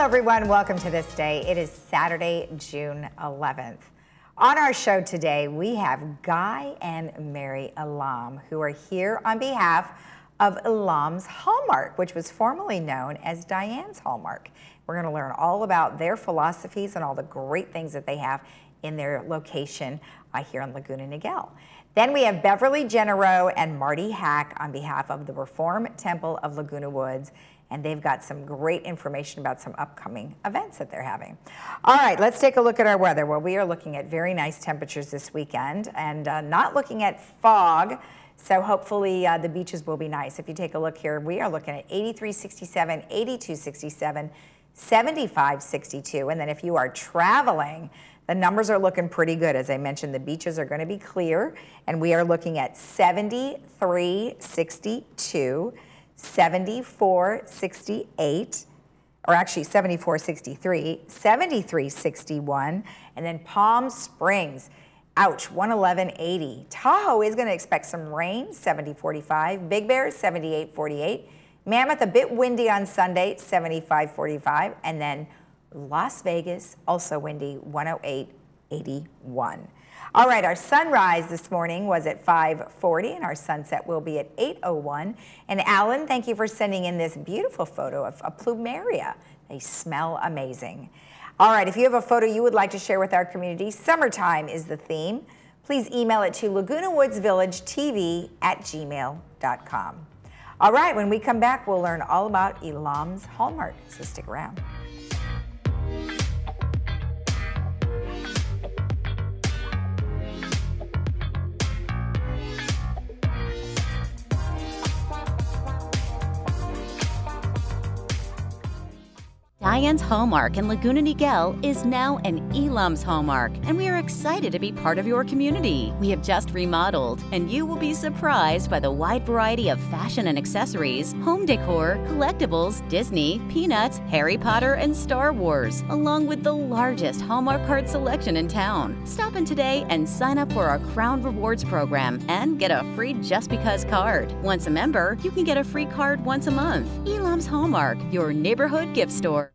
everyone, welcome to This Day. It is Saturday, June 11th. On our show today, we have Guy and Mary Elam, who are here on behalf of Elam's Hallmark, which was formerly known as Diane's Hallmark. We're going to learn all about their philosophies and all the great things that they have in their location here in Laguna Niguel. Then we have Beverly Genero and Marty Hack on behalf of the Reform Temple of Laguna Woods, and they've got some great information about some upcoming events that they're having. All right, let's take a look at our weather. Well, we are looking at very nice temperatures this weekend and not looking at fog, so hopefully the beaches will be nice. If you take a look here, we are looking at 83, 67, 82, 67, 75, 62, and then if you are traveling, the numbers are looking pretty good. As I mentioned, the beaches are going to be clear, and we are looking at 73, 62, 74, 68, or actually 74, 63, 73, 61, and then Palm Springs, ouch, 111, 80. Tahoe is going to expect some rain, 70, 45. Big Bear, 78, 48. Mammoth, a bit windy on Sunday, 75, 45. And then Las Vegas, also windy, 108, 81. All right, our sunrise this morning was at 5:40, and our sunset will be at 8:01. And Alan, thank you for sending in this beautiful photo of a plumeria. They smell amazing. All right, if you have a photo you would like to share with our community, summertime is the theme. Please email it to lagunawoodsvillagetv@gmail.com. All right, when we come back, we'll learn all about Elam's Hallmark, so stick around. Diane's Hallmark in Laguna Niguel is now an Elam's Hallmark, and we are excited to be part of your community. We have just remodeled, and you will be surprised by the wide variety of fashion and accessories, home decor, collectibles, Disney, Peanuts, Harry Potter, and Star Wars, along with the largest Hallmark card selection in town. Stop in today and sign up for our Crown Rewards program and get a free Just Because card. Once a member, you can get a free card once a month. Elam's Hallmark, your neighborhood gift store.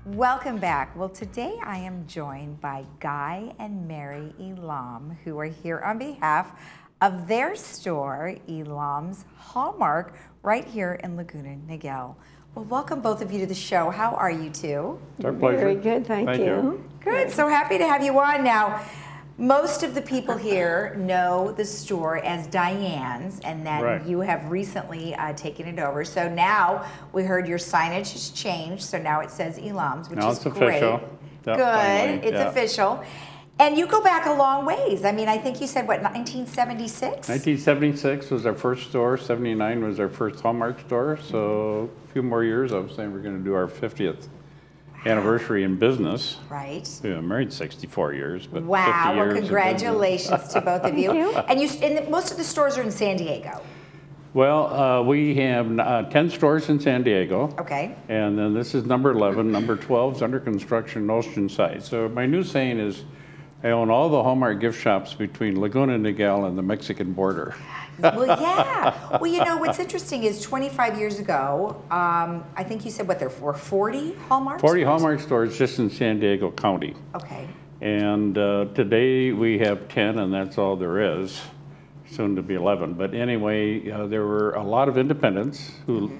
Welcome back. Well, today I am joined by Guy and Mary Elam, who are here on behalf of their store, Elam's Hallmark, right here in Laguna Niguel. Well, welcome both of you to the show. How are you two? It's our pleasure. Very good, thank you. Good, so happy to have you on. Now, most of the people here know the store as Diane's, and then Right. you have recently taken it over. So now we heard your signage has changed, so now it says Elam's, which Now is it's great. official. Yep, Good, finally, it's yeah. official. And you go back a long ways. I mean, I think you said, what, 1976? 1976 was our first store. 79 was our first Hallmark store. So a few more years, I was saying we're going to do our 50th anniversary in business. Right. Yeah, married 64 years, but 50 Wow, years well, in business. congratulations to both of you. Thank you. And most of the stores are in San Diego. Well, we have 10 stores in San Diego. Okay. And then this is number 11. Number 12 is under construction in Oceanside. So my new saying is, I own all the Hallmark gift shops between Laguna Niguel and the Mexican border. Well, yeah. Well, you know, what's interesting is 25 years ago, I think you said, what, there were 40 Hallmark 40 stores? Hallmark stores just in San Diego County. Okay. And today we have 10, and that's all there is, soon to be 11. But anyway, there were a lot of independents who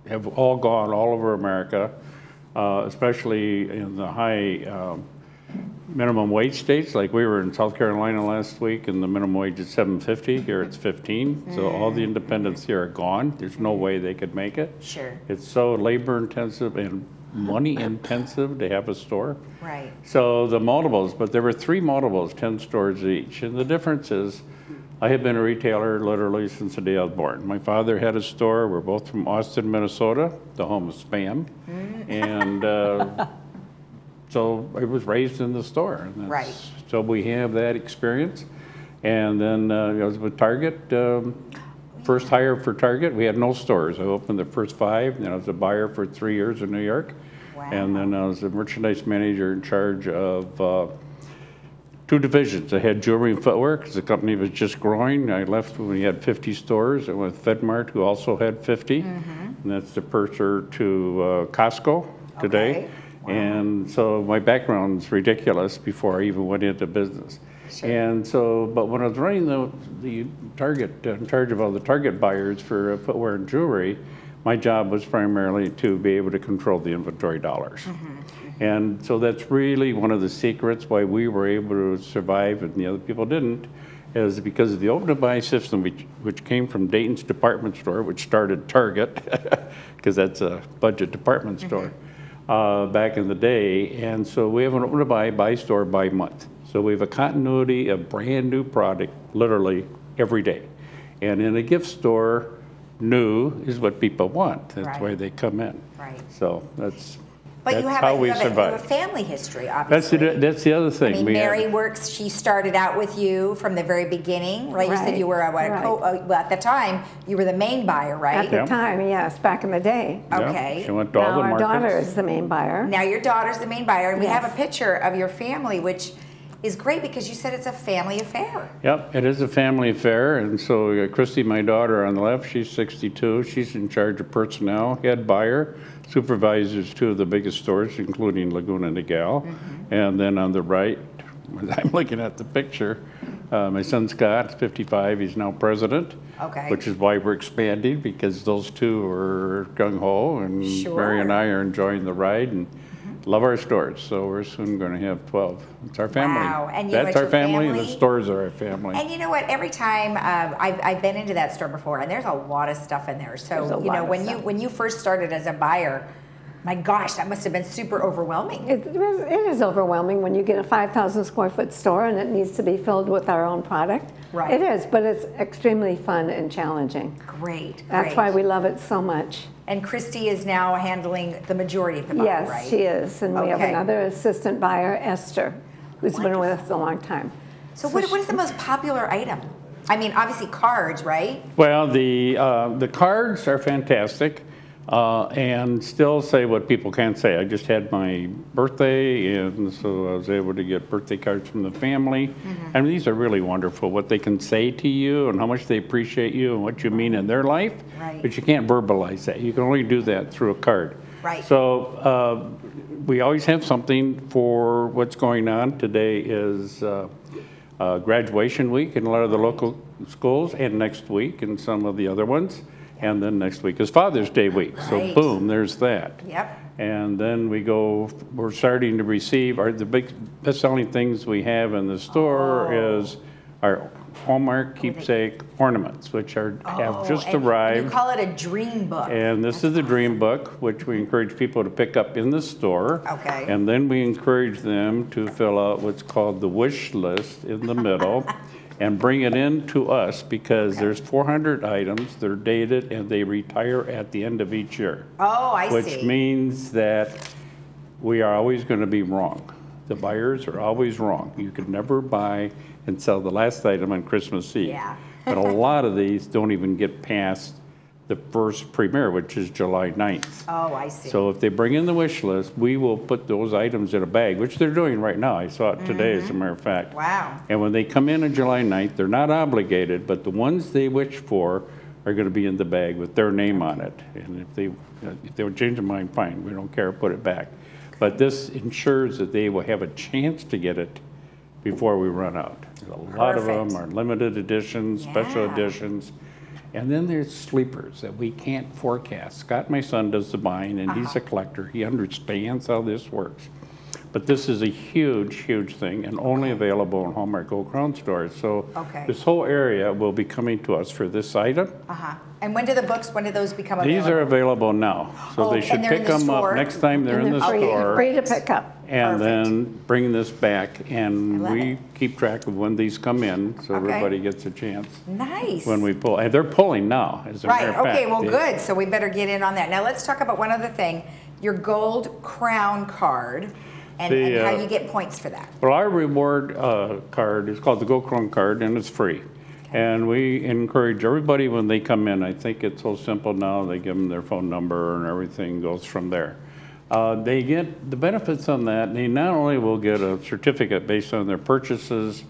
have all gone all over America, especially in the high minimum wage states. Like we were in South Carolina last week, and the minimum wage is $7.50. Here it's $15. So all the independents here are gone. There's no way they could make it. Sure. It's so labor intensive and money intensive to have a store. Right. So the multiples, but there were 3 multiples, 10 stores each. And the difference is, I have been a retailer literally since the day I was born. My father had a store. We're both from Austin, Minnesota, the home of Spam. And so I was raised in the store. And Right. So we have that experience. And then I was with Target. first hire for Target, we had no stores. I opened the first 5, and I was a buyer for 3 years in New York. Wow. And then I was a merchandise manager in charge of 2 divisions. I had jewelry and footwear because the company was just growing. I left when we had 50 stores. I went with FedMart, who also had 50. And that's the purser to Costco today. Okay. Wow. And so my background's ridiculous before I even went into business. Sure. And so, but when I was running the Target, in charge of all the Target buyers for footwear and jewelry, my job was primarily to be able to control the inventory dollars. And so that's really one of the secrets why we were able to survive and the other people didn't, is because of the open-to-buy system, which came from Dayton's department store, which started Target, because that's a budget department store, back in the day. And so we have an open-to-buy, buy store, by month. So we have a continuity of brand new product literally every day. And in a gift store, new is what people want. That's why they come in. Right. So that's But that's you have, how a, we you have survive. a family history, obviously. That's the other thing. I mean, Mary works, she started out with you from the very beginning, right? You said you were, well, at the time, you were the main buyer, right? At the time, yes, back in the day. Okay. She went to all Now the our markets. daughter is the main buyer. Now your daughter's the main buyer, and we have Yes. a picture of your family, which is great because you said it's a family affair. Yep, it is a family affair, and so Christy, my daughter on the left, she's 62. She's in charge of personnel, head buyer, supervises 2 of the biggest stores, including Laguna Niguel. And then on the right, I'm looking at the picture, my son Scott, 55, he's now president. Okay. Which is why we're expanding, because those 2 are gung-ho, and Sure. Mary and I are enjoying the ride and love our stores. So we're soon going to have 12. It's our family. Wow. And you That's and our your family, and family? the stores are our family. And you know what? Every time I've been into that store before, and there's a lot of stuff in there. There's So a you lot know, of when you first started as a buyer, my gosh, that must have been super overwhelming. It is overwhelming when you get a 5,000 square foot store and it needs to be filled with our own product. Right. It is, but it's extremely fun and challenging. Great. That's why we love it so much. And Christy is now handling the majority of the buy, Yes, right? she is. And we have Okay. another assistant buyer, Esther, who's been with us a long time. So what is the most popular item? I mean, obviously cards, right? Well, the cards are fantastic, and still say what people can't say. I just had my birthday, and so I was able to get birthday cards from the family. I mean, these are really wonderful, what they can say to you and how much they appreciate you and what you mean in their life. Right. But you can't verbalize that. You can only do that through a card. Right. So we always have something for what's going on. Today is graduation week in a lot of the local schools, and next week in some of the other ones. And then next week is Father's Day week. So Right. boom, there's that. Yep. And then we're starting to receive, the big best-selling things we have in the store is our Hallmark keepsake ornaments, which have just and arrived. You call it a dream book. And this is the Dream Book, which we encourage people to pick up in the store. Okay. And then we encourage them to fill out what's called the wish list in the middle and bring it in to us, because there's 400 items, they're dated, and they retire at the end of each year. Oh, I see. Which means that we are always going to be wrong. The buyers are always wrong. You could never buy and sell the last item on Christmas Eve. Yeah. But a lot of these don't even get past the first premiere, which is July 9th. Oh, I see. So if they bring in the wish list, we will put those items in a bag, which they're doing right now. I saw it today, as a matter of fact. Wow. And when they come in on July 9th, they're not obligated, but the ones they wish for are going to be in the bag with their name on it. And if they would change their mind, fine, we don't care, put it back. But this ensures that they will have a chance to get it before we run out. A lot of them are limited editions, special Yeah. editions. And then there's sleepers that we can't forecast. Scott, my son, does the buying, and he's a collector. He understands how this works. But this is a huge, huge thing, and only available in Hallmark Gold Crown stores. So this whole area will be coming to us for this item. And when do those become available? These are available now, so they should and they're in pick the them up store? next time they're in the store. Free to pick up. And then bring this back, and we keep track of when these come in, so everybody gets a chance. Nice. When we pull, and they're pulling now, as a matter of fact. Okay, well, good. So we better get in on that. Now let's talk about one other thing, your Gold Crown card, and how you get points for that. Well, our reward card is called the Gold Crown card, and it's free. And we encourage everybody when they come in. I think it's so simple now. They give them their phone number and everything goes from there. They get the benefits on that. They not only will get a certificate based on their purchases,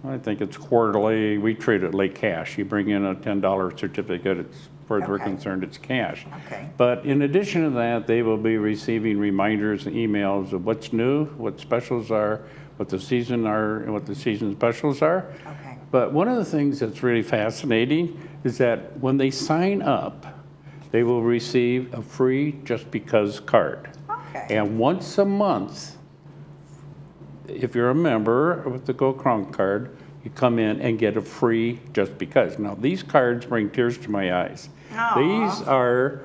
I think it's quarterly. We treat it like cash. You bring in a $10 certificate, as far as we're concerned, it's cash. Okay. But in addition to that, they will be receiving reminders and emails of what's new, what specials are, what the season are, and what the season specials are. Okay. But one of the things that's really fascinating is that when they sign up, they will receive a free Just Because card. Okay. And once a month, if you're a member with the Go Kronk card, you come in and get a free Just Because. Now, these cards bring tears to my eyes. Aww. These are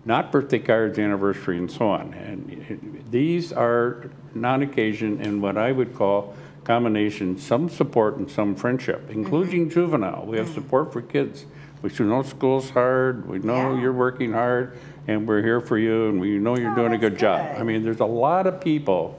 not birthday cards, anniversary, and so on. And these are non-occasion and what I would call combination, some support and some friendship, including juvenile. We have support for kids. We know school's hard, we know you're working hard, and we're here for you, and we know you're doing a good job. I mean, there's a lot of people,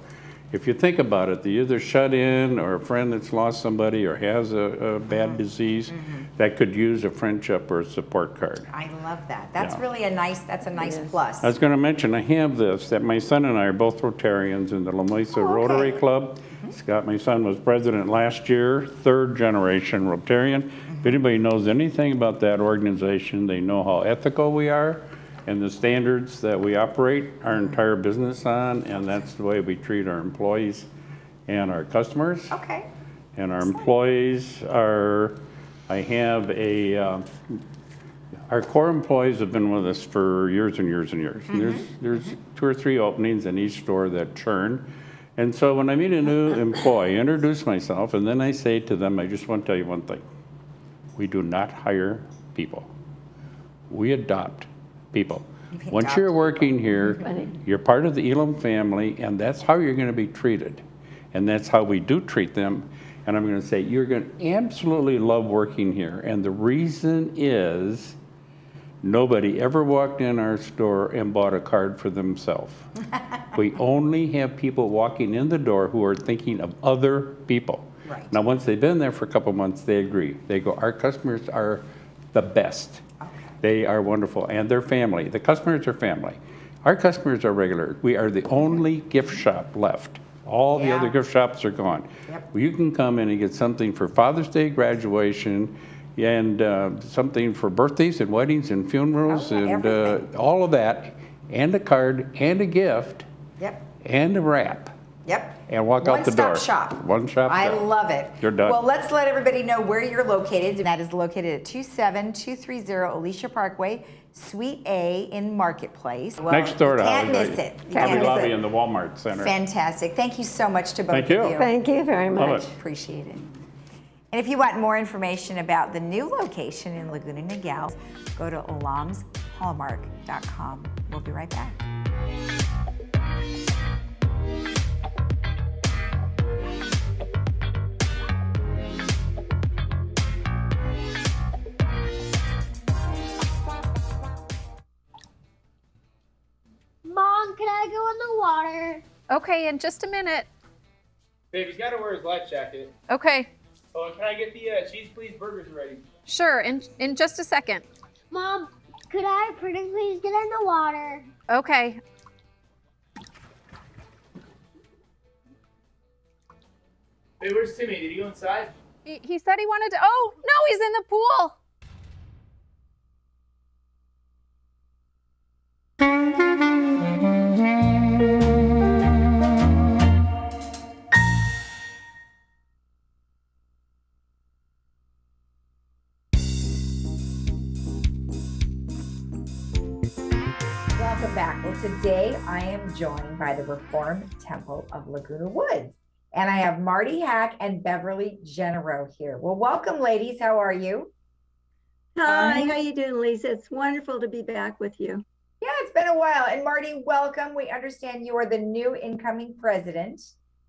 if you think about it, they either shut in or a friend that's lost somebody or has a bad disease that could use a friendship or a support card. I love that. That's really a nice, that's a nice plus. I was going to mention, I have this, that my son and I are both Rotarians in the La Mesa Rotary Club. Scott, my son, was president last year, third generation Rotarian. If anybody knows anything about that organization, they know how ethical we are and the standards that we operate our entire business on, and that's the way we treat our employees and our customers. Okay. And our employees are, I have a, our core employees have been with us for years and years and years. And there's 2 or 3 openings in each store that churn. And so when I meet a new employee, I introduce myself, and then I say to them, I just want to tell you one thing. We do not hire people. We adopt people. Once you're working here, you're part of the Elam family, and that's how you're going to be treated. And that's how we do treat them. And I'm going to say, you're going to absolutely love working here. And the reason is, nobody ever walked in our store and bought a card for themselves. We only have people walking in the door who are thinking of other people. Right. Now, once they've been there for a couple months, they agree. They go, our customers are the best. Okay. They are wonderful, and they're family. The customers are family. Our customers are regular. We are the only gift shop left. All the other gift shops are gone. Yep. Well, you can come in and get something for Father's Day, graduation, and something for birthdays and weddings and funerals and all of that, and a card and a gift and a wrap. Yep. And walk out the door. One-stop shop. One-stop shop. I love it. You're done. Well, let's let everybody know where you're located. And that is located at 27230 Alicia Parkway, Suite A in Marketplace. Well, next door to Can't miss it. Lobby Lobby in the Walmart Center. Fantastic. Thank you so much to both Thank you. of you. Thank you very much. Love it. Appreciate it. And if you want more information about the new location in Laguna Niguel, go to elamshallmark.com. We'll be right back. Mom, can I go in the water? Okay, in just a minute. Babe, he's got to wear his life jacket. Okay, Oh, and can I get the cheese please burgers ready? sure, in just a second. Mom, could I pretty please get in the water? Okay. Hey, where's Timmy? Did he go inside? He said he wanted to, oh, no, he's in the pool. Welcome back. Well, today I am joined by the Reformed Temple of Laguna Woods. And I have Marty Hack and Beverly Genero here. Well, welcome, ladies. How are you? Hi, how you doing, Lisa? It's wonderful to be back with you. Yeah, it's been a while. And Marty, welcome. We understand you are the new incoming president.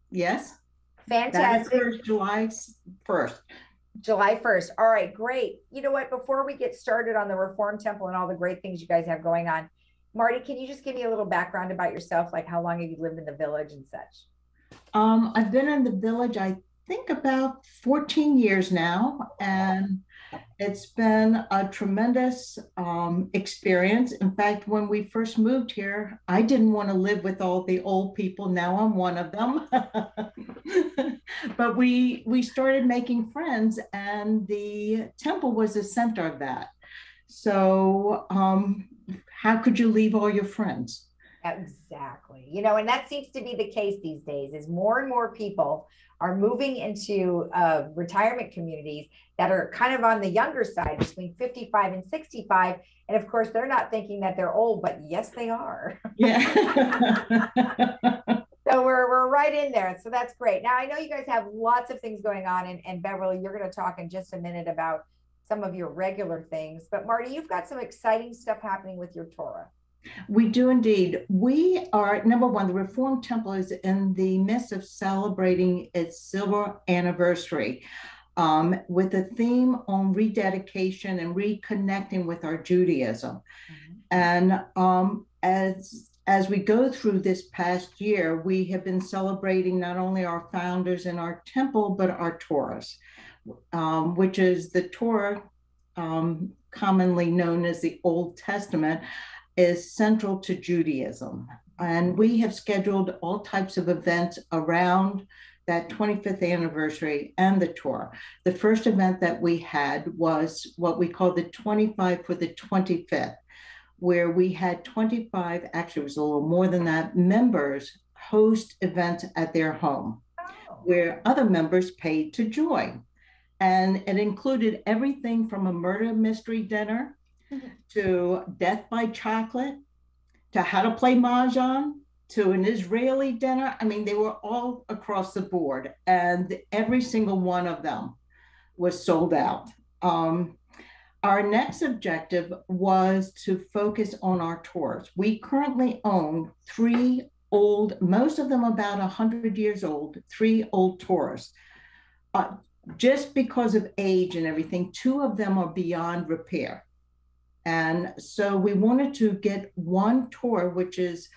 Yes. Fantastic. That is July 1st. July 1st. All right, great. You know what? Before we get started on the Reformed Temple and all the great things you guys have going on, Marty, can you just give me a little background about yourself? Like how long have you lived in the village and such? I've been in the village, I think about 14 years now, and it's been a tremendous experience. In fact, when we first moved here, I didn't want to live with all the old people. Now I'm one of them. But we started making friends, and the temple was the center of that. So how could you leave all your friends? Exactly. You know, and that seems to be the case these days is more and more people are moving into retirement communities that are kind of on the younger side between 55 and 65. And of course, they're not thinking that they're old, but yes, they are. Yeah. So we're right in there. So that's great. Now, I know you guys have lots of things going on, and Beverly, you're going to talk in just a minute about some of your regular things. But Marty, you've got some exciting stuff happening with your Torah. We do indeed. We are, number one, the Reformed Temple is in the midst of celebrating its silver anniversary with a theme on rededication and reconnecting with our Judaism. And as we go through this past year, we have been celebrating not only our founders and our temple, but our Torahs, which is the Torah, commonly known as the Old Testament, is central to Judaism. And we have scheduled all types of events around that 25th anniversary and the Torah. The first event that we had was what we call the 25 for the 25th, where we had 25, actually it was a little more than that, members host events at their home, where other members paid to join. And it included everything from a murder mystery dinner to death by chocolate, to how to play mahjong, to an Israeli dinner. I mean, they were all across the board, and every single one of them was sold out. Our next objective was to focus on our tours. We currently own 3 old, most of them about 100 years old, 3 old tours. Just because of age and everything, 2 of them are beyond repair. And so we wanted to get one tour, which is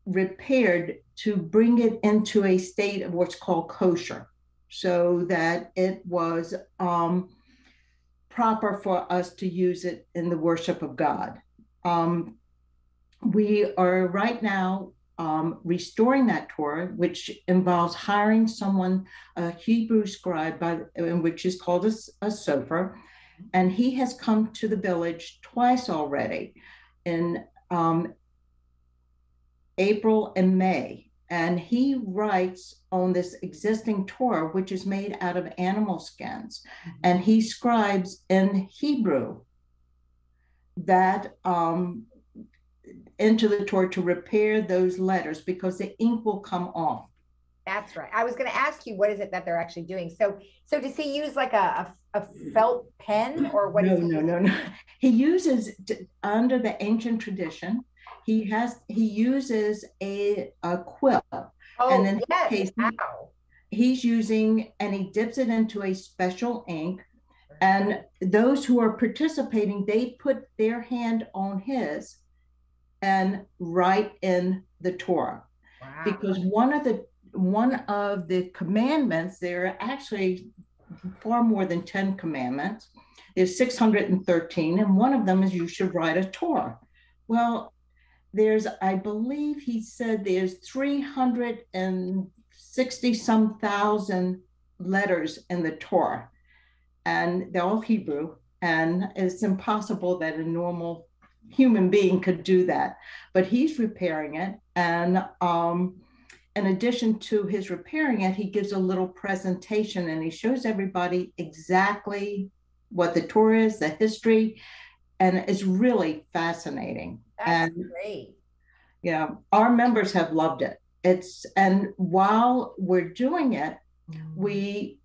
repaired, to bring it into a state of what's called kosher, so that it was proper for us to use it in the worship of God. We are right now restoring that tour, which involves hiring someone, a Hebrew scribe, which is called a sofer. And he has come to the village twice already, in April and May. And he writes on this existing Torah, which is made out of animal skins. And he scribes in Hebrew that into the Torah to repair those letters, because the ink will come off. That's right. I was going to ask you, what is it that they're actually doing? So does he use like a felt pen, or what? No. He uses, under the ancient tradition, he uses a quill. Oh, and in yes. His case, he's using, and he dips it into a special ink. And those who are participating, they put their hand on his and write in the Torah. Wow. Because one of the commandments, there are actually far more than 10 commandments. There's 613, and one of them is you should write a Torah. Well, I believe he said there's 360 some thousand letters in the Torah, and they're all Hebrew, and it's impossible that a normal human being could do that. But he's repairing it, and in addition to his repairing it, he gives a little presentation, and he shows everybody exactly what the Torah is, the history, and it's really fascinating. That's great. Yeah, our members have loved it. And while we're doing it, we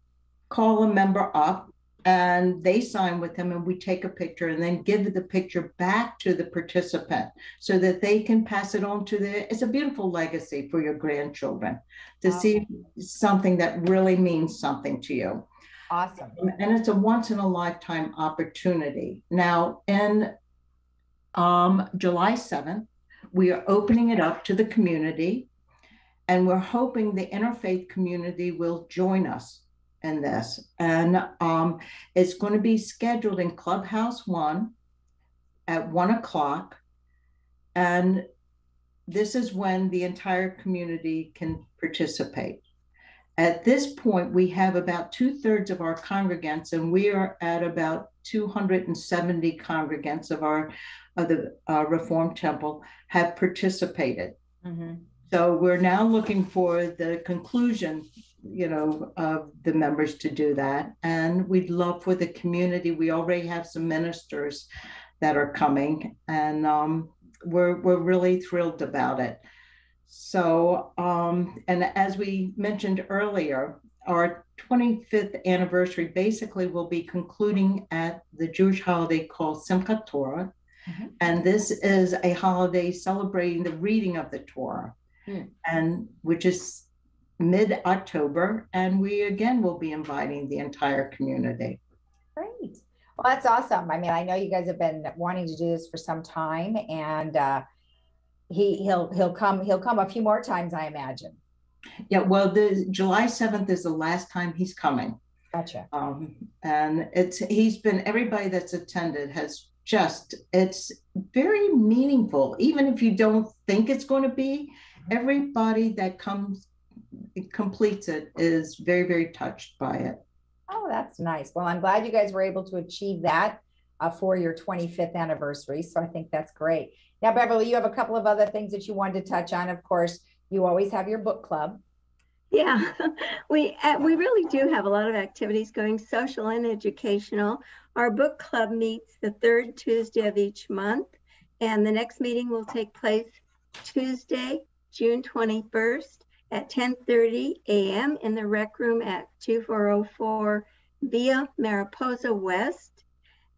call a member up and they sign with him, and we take a picture and then give the picture back to the participant so that they can pass it on to it's a beautiful legacy for your grandchildren to see something that really means something to you. Awesome. And it's a once in a lifetime opportunity. Now, in July 7th, we are opening it up to the community. And we're hoping the interfaith community will join us in this. And it's going to be scheduled in Clubhouse 1 at 1 o'clock. And this is when the entire community can participate. At this point, we have about 2/3 of our congregants, and we are at about 270 congregants of the Reformed Temple have participated. Mm-hmm. So we're now looking for the conclusion, of the members to do that. And we'd love for the community. We already have some ministers that are coming, and we're really thrilled about it. So, and as we mentioned earlier, our 25th anniversary basically will be concluding at the Jewish holiday called Simchat Torah. Mm-hmm. And this is a holiday celebrating the reading of the Torah, and which is mid-October. And we again will be inviting the entire community. Great. Well, that's awesome. I mean, I know you guys have been wanting to do this for some time, and he'll come a few more times, I imagine. Yeah, well, the July 7th is the last time he's coming. Gotcha. And everybody that's attended has it's very meaningful. Even if you don't think it's going to be, everybody that completes it is very, very touched by it. Oh, that's nice. Well, I'm glad you guys were able to achieve that for your 25th anniversary. So I think that's great. Now, Beverly, you have a couple of other things that you wanted to touch on. Of course, you always have your book club. Yeah, we really do have a lot of activities going, social and educational. Our book club meets the third Tuesday of each month, and the next meeting will take place Tuesday, June 21st at 10:30 a.m. in the rec room at 2404 Via Mariposa West.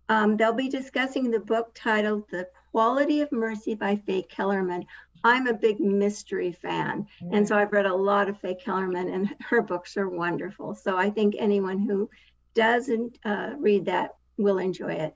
They'll be discussing the book titled The Quality of Mercy by Faye Kellerman. I'm a big mystery fan, and so I've read a lot of Faye Kellerman, and her books are wonderful. So I think anyone who doesn't read that will enjoy it.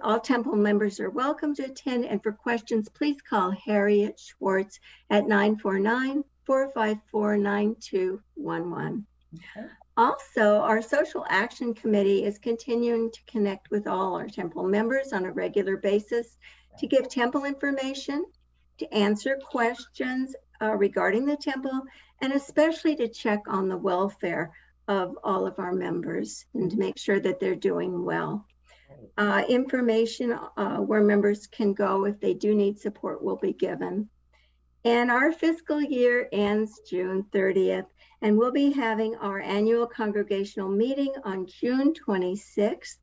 All Temple members are welcome to attend, and for questions, please call Harriet Schwartz at 949-454-9211. Okay. Also, our Social Action Committee is continuing to connect with all our Temple members on a regular basis to give Temple information, to answer questions regarding the Temple, and especially to check on the welfare of all of our members and to make sure that they're doing well. Information where members can go if they do need support will be given. And our fiscal year ends June 30th, and we'll be having our annual congregational meeting on June 26th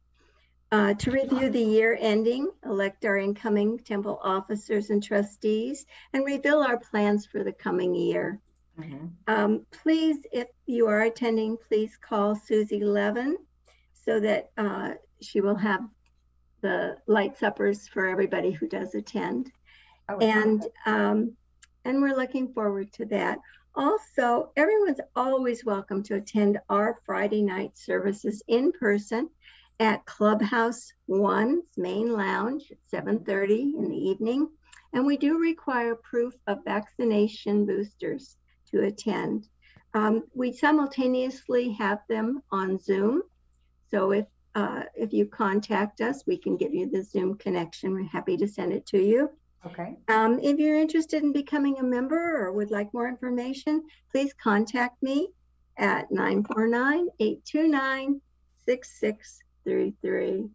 to review the year ending, elect our incoming Temple officers and trustees, and reveal our plans for the coming year. Mm-hmm. Please, if you are attending, please call Susie Levin so that she will have the light suppers for everybody who does attend. And we're looking forward to that. Also, everyone's always welcome to attend our Friday night services in person at Clubhouse 1's main lounge at 7:30 in the evening. And we do require proof of vaccination boosters to attend. We simultaneously have them on Zoom. So if you contact us, we can give you the Zoom connection. We're happy to send it to you. Okay. If you're interested in becoming a member or would like more information, please contact me at 949-829-6633.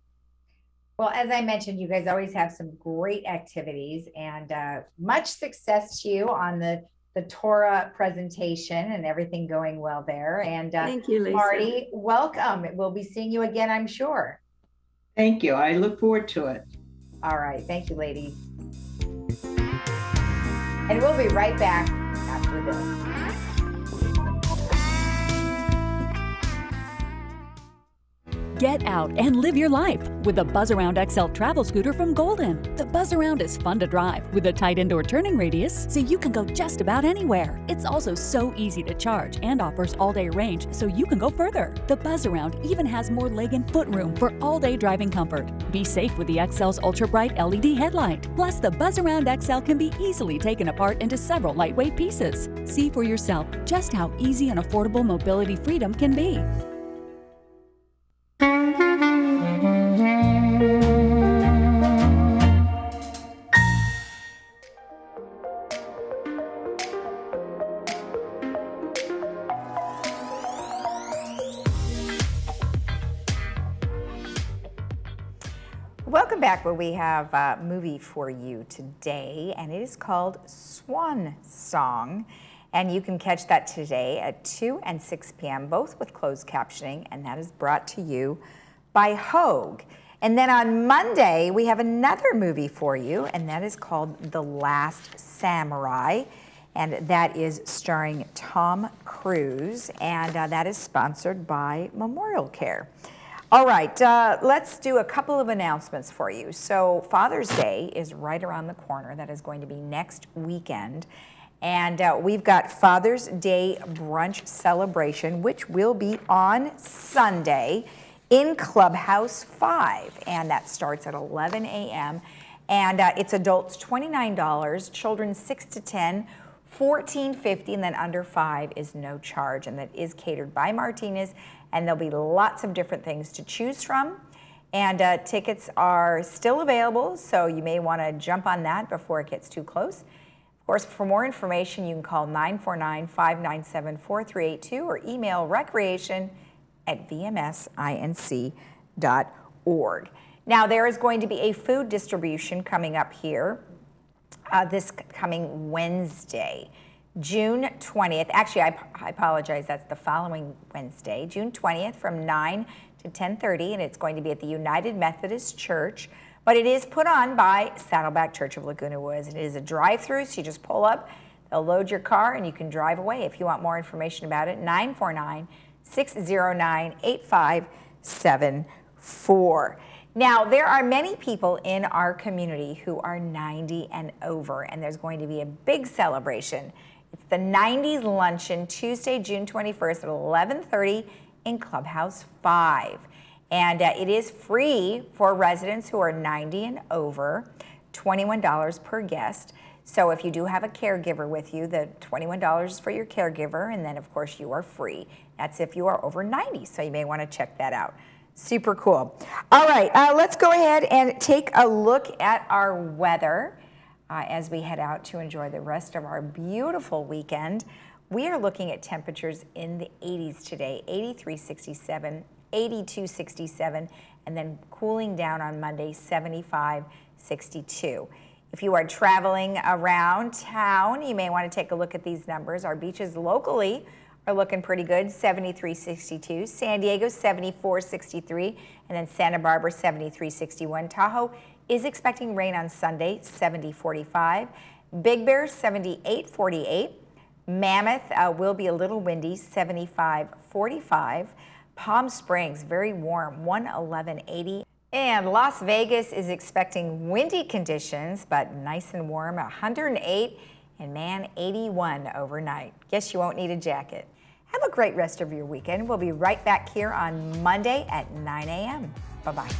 Well, as I mentioned, you guys always have some great activities, and much success to you on the Torah presentation and everything going well there. And thank you, Lisa. Marty, welcome. We'll be seeing you again, I'm sure. Thank you. I look forward to it. All right. Thank you, ladies. And we'll be right back after this. Get out and live your life with the Buzz Around XL travel scooter from Golden. The Buzz Around is fun to drive with a tight indoor turning radius so you can go just about anywhere. It's also so easy to charge and offers all-day range so you can go further. The Buzz Around even has more leg and foot room for all-day driving comfort. Be safe with the XL's ultra-bright LED headlight. Plus, the Buzz Around XL can be easily taken apart into several lightweight pieces. See for yourself just how easy and affordable mobility freedom can be. Welcome back, where we have a movie for you today, and it is called Swan Song. And you can catch that today at 2 and 6 p.m., both with closed captioning, and that is brought to you by Hogue. And then on Monday, we have another movie for you, and that is called The Last Samurai, and that is starring Tom Cruise, and that is sponsored by Memorial Care. All right, let's do a couple of announcements for you. So Father's Day is right around the corner. That is going to be next weekend. And we've got Father's Day brunch celebration, which will be on Sunday in Clubhouse 5. And that starts at 11 a.m. And it's adults $29, children 6 to 10, $14.50, and then under 5 is no charge. And that is catered by Martinez. And there'll be lots of different things to choose from. And tickets are still available, so you may want to jump on that before it gets too close. Of course, for more information, you can call 949-597-4382 or email recreation@vmsinc.org. Now, there is going to be a food distribution coming up here this coming Wednesday. June 20th, actually I apologize, that's the following Wednesday, June 20th from 9 to 10:30, and it's going to be at the United Methodist Church, but it is put on by Saddleback Church of Laguna Woods. It is a drive-through, so you just pull up, they'll load your car, and you can drive away. If you want more information about it, 949-609-8574. Now, there are many people in our community who are 90 and over, and there's going to be a big celebration. It's the 90s Luncheon, Tuesday, June 21st at 11:30 in Clubhouse 5. And it is free for residents who are 90 and over, $21 per guest. So if you do have a caregiver with you, the $21 is for your caregiver, and then of course you are free. That's if you are over 90, so you may want to check that out. Super cool. All right, let's go ahead and take a look at our weather. As we head out to enjoy the rest of our beautiful weekend. We are looking at temperatures in the 80s today, 83-67, 82-67, and then cooling down on Monday, 75-62. If you are traveling around town, you may want to take a look at these numbers. Our beaches locally are looking pretty good, 73-62. San Diego, 74-63, and then Santa Barbara, 73-61. Tahoe is expecting rain on Sunday, 70-45. Big Bear, 78-48. Mammoth will be a little windy, 75-45. Palm Springs, very warm, 111-80. And Las Vegas is expecting windy conditions, but nice and warm, 108, and man, 81 overnight. Guess you won't need a jacket. Have a great rest of your weekend. We'll be right back here on Monday at 9 a.m. Bye-bye.